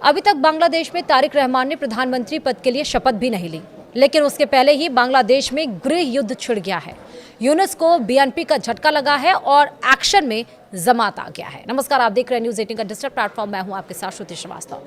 अभी तक बांग्लादेश में तारिक रहमान ने प्रधानमंत्री पद के लिए शपथ भी नहीं ली, लेकिन उसके पहले ही बांग्लादेश में गृह युद्ध छिड़ गया है। यूनुस को बीएनपी का झटका लगा है और एक्शन में जमात आ गया है। नमस्कार, आप देख रहे हैं न्यूज़ 18 का डिजिटल प्लेटफॉर्म। मैं हूं आपके साथ श्रुति श्रीवास्तव।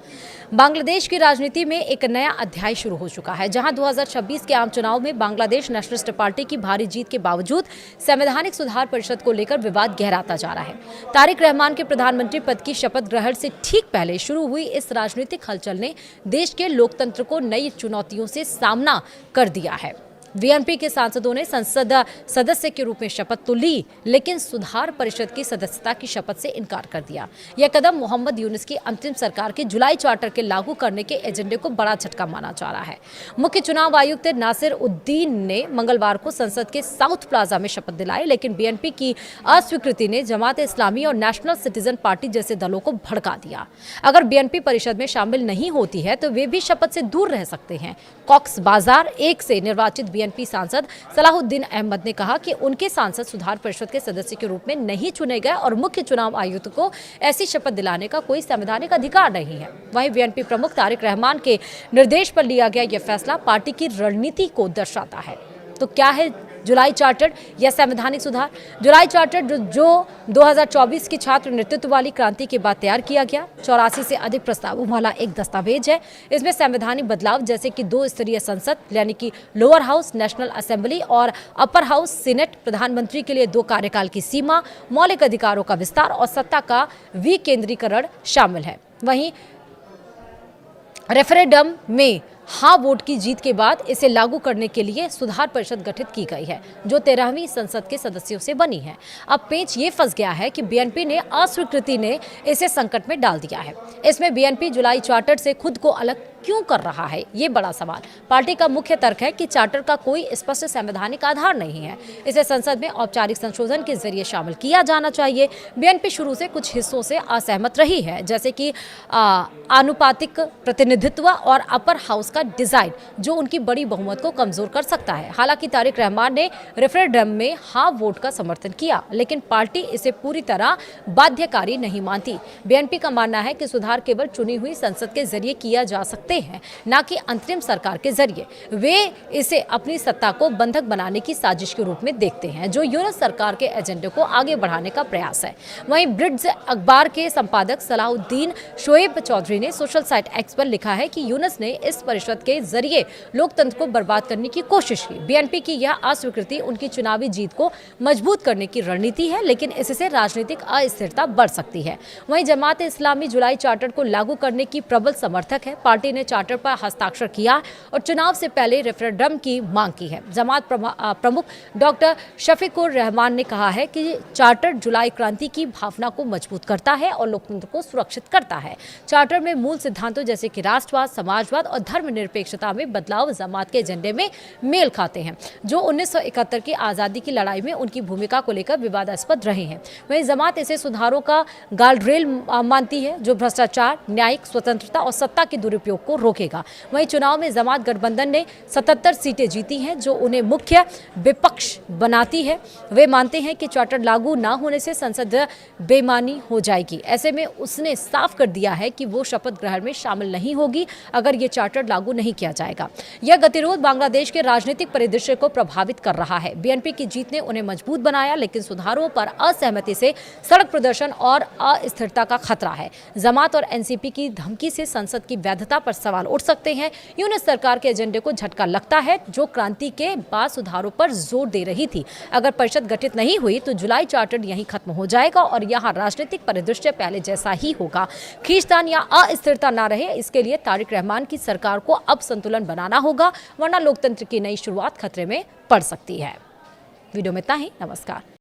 बांग्लादेश की राजनीति में एक नया अध्याय शुरू हो चुका है, जहां 2026 के आम चुनाव में बांग्लादेश नेशनलिस्ट पार्टी की भारी जीत के बावजूद संवैधानिक सुधार परिषद को लेकर विवाद गहराता जा रहा है। तारिक रहमान के प्रधानमंत्री पद की शपथ ग्रहण से ठीक पहले शुरू हुई इस राजनीतिक हलचल ने देश के लोकतंत्र को नई चुनौतियों से सामना कर दिया है। बीएनपी के सांसदों ने संसद सदस्य के रूप में शपथ तो ली, लेकिन सुधार परिषद की सदस्यता की शपथ से इनकार कर दिया। यह कदम मोहम्मद यूनुस की अंतरिम सरकार के जुलाई चार्टर के लागू करने के एजेंडे को बड़ा झटका माना जा रहा है। मुख्य चुनाव आयुक्त नासिर उद्दीन ने मंगलवार को संसद के साउथ प्लाजा में शपथ दिलाई, लेकिन बीएनपी की अस्वीकृति ने जमात इस्लामी और नेशनल सिटीजन पार्टी जैसे दलों को भड़का दिया। अगर बीएनपी परिषद में शामिल नहीं होती है तो वे भी शपथ से दूर रह सकते हैं। कॉक्स बाजार 1 से निर्वाचित बीएनपी सांसद सलाहुद्दीन अहमद ने कहा कि उनके सांसद सुधार परिषद के सदस्य के रूप में नहीं चुने गए और मुख्य चुनाव आयुक्त को ऐसी शपथ दिलाने का कोई संवैधानिक अधिकार नहीं है। वहीं बीएनपी प्रमुख तारिक रहमान के निर्देश पर लिया गया यह फैसला पार्टी की रणनीति को दर्शाता है। तो क्या है जुलाई चार्टर या संवैधानिक सुधार? जुलाई चार्टर जो 2024 की छात्र नेतृत्व वाली क्रांति के बाद तैयार किया गया 84 से अधिक प्रस्तावों वाला एक दस्तावेज है। इसमें संवैधानिक बदलाव जैसे कि 2 स्तरीय संसद यानी कि लोअर हाउस नेशनल असेंबली और अपर हाउस सीनेट, प्रधानमंत्री के लिए 2 कार्यकाल की सीमा, मौलिक अधिकारों का विस्तार और सत्ता का विकेंद्रीकरण शामिल है। वहीं रेफरेंडम में हाँ वोट की जीत के बाद इसे लागू करने के लिए सुधार परिषद गठित की गई है, जो 13वीं संसद के सदस्यों से बनी है। अब पेच ये फंस गया है कि बीएनपी ने अस्वीकृति ने इसे संकट में डाल दिया है। इसमें बीएनपी जुलाई चार्टर से खुद को अलग क्यों कर रहा है, ये बड़ा सवाल। पार्टी का मुख्य तर्क है कि चार्टर का कोई स्पष्ट संवैधानिक आधार नहीं है, इसे संसद में औपचारिक संशोधन के जरिए शामिल किया जाना चाहिए। बीएनपी शुरू से कुछ हिस्सों से असहमत रही है, जैसे कि आनुपातिक प्रतिनिधित्व और अपर हाउस का डिजाइन, जो उनकी बड़ी बहुमत को कमजोर कर सकता है। हालांकि तारिक रहमान ने रेफरेंडम में हाँ वोट का समर्थन किया, लेकिन पार्टी इसे पूरी तरह बाध्यकारी नहीं मानती। बीएनपी का मानना है कि सुधार केवल चुनी हुई संसद के जरिए किया जा सकते हैं, ना कि अंतरिम सरकार के जरिए। वे इसे अपनी सत्ता को बंधक बनाने की साजिश के रूप में देखते हैं, जो यूनुस सरकार के एजेंडे को आगे बढ़ाने का प्रयास है। वहीं ब्रिड्स अखबार के संपादक सलाहुद्दीन शोएब चौधरी ने सोशल साइट एक्स पर लिखा है कि यूनुस ने इस परिषद के जरिए लोकतंत्र को बर्बाद करने की कोशिश की। बीएनपी की यह अस्वीकृति उनकी चुनावी जीत को मजबूत करने की रणनीति है, लेकिन इससे राजनीतिक अस्थिरता बढ़ सकती है। वहीं जमात इस्लामी जुलाई चार्टर को लागू करने की प्रबल समर्थक है। पार्टी ने चार्टर पर हस्ताक्षर किया और चुनाव से पहले रेफरेंडम की मांग की है। जमात प्रमुख डॉक्टर शफीकुर रहमान ने कहा है कि चार्टर जुलाई क्रांति की भावना को मजबूत करता है और लोकतंत्र को सुरक्षित करता है। चार्टर में मूल सिद्धांतों जैसे कि राष्ट्रवाद, समाजवाद और धर्मनिरपेक्षता में बदलाव जमात के एजेंडे में मेल खाते हैं, जो 1971 की आज़ादी की लड़ाई में उनकी भूमिका को लेकर विवादास्पद रहे हैं। वहीं जमात इसे सुधारों का गार्डरेल मानती है, जो भ्रष्टाचार, न्यायिक स्वतंत्रता और सत्ता के दुरुपयोग को रोकेगा। वहीं चुनाव में जमात गठबंधन ने 77 सीटें जीती हैं, जो उन्हें मुख्य विपक्ष बनाती है। वे मानते हैं कि चार्टर लागू न होने से संसद बेमानी हो जाएगी। ऐसे में उसने साफ कर दिया है कि वो शपथ ग्रहण में शामिल नहीं होगी अगर ये चार्टर लागू नहीं किया जाएगा। यह गतिरोध बांग्लादेश के राजनीतिक परिदृश्य को प्रभावित कर रहा है। बीएनपी की जीत ने उन्हें मजबूत बनाया, लेकिन सुधारों पर असहमति से सड़क प्रदर्शन और अस्थिरता का खतरा है। जमात और एनसीपी की धमकी से संसद की वैधता पर सवाल उठ सकते हैं। यूनुस सरकार के एजेंडे को झटका लगता है, जो क्रांति के बाद सुधारों पर जोर दे रही थी। अगर परिषद गठित नहीं हुई तो जुलाई चार्टर यहीं खत्म हो जाएगा और यहाँ राजनीतिक परिदृश्य पहले जैसा ही होगा। खींचतान या अस्थिरता न रहे, इसके लिए तारिक रहमान की सरकार को अब संतुलन बनाना होगा, वरना लोकतंत्र की नई शुरुआत खतरे में पड़ सकती है। वीडियो में इतना ही। नमस्कार।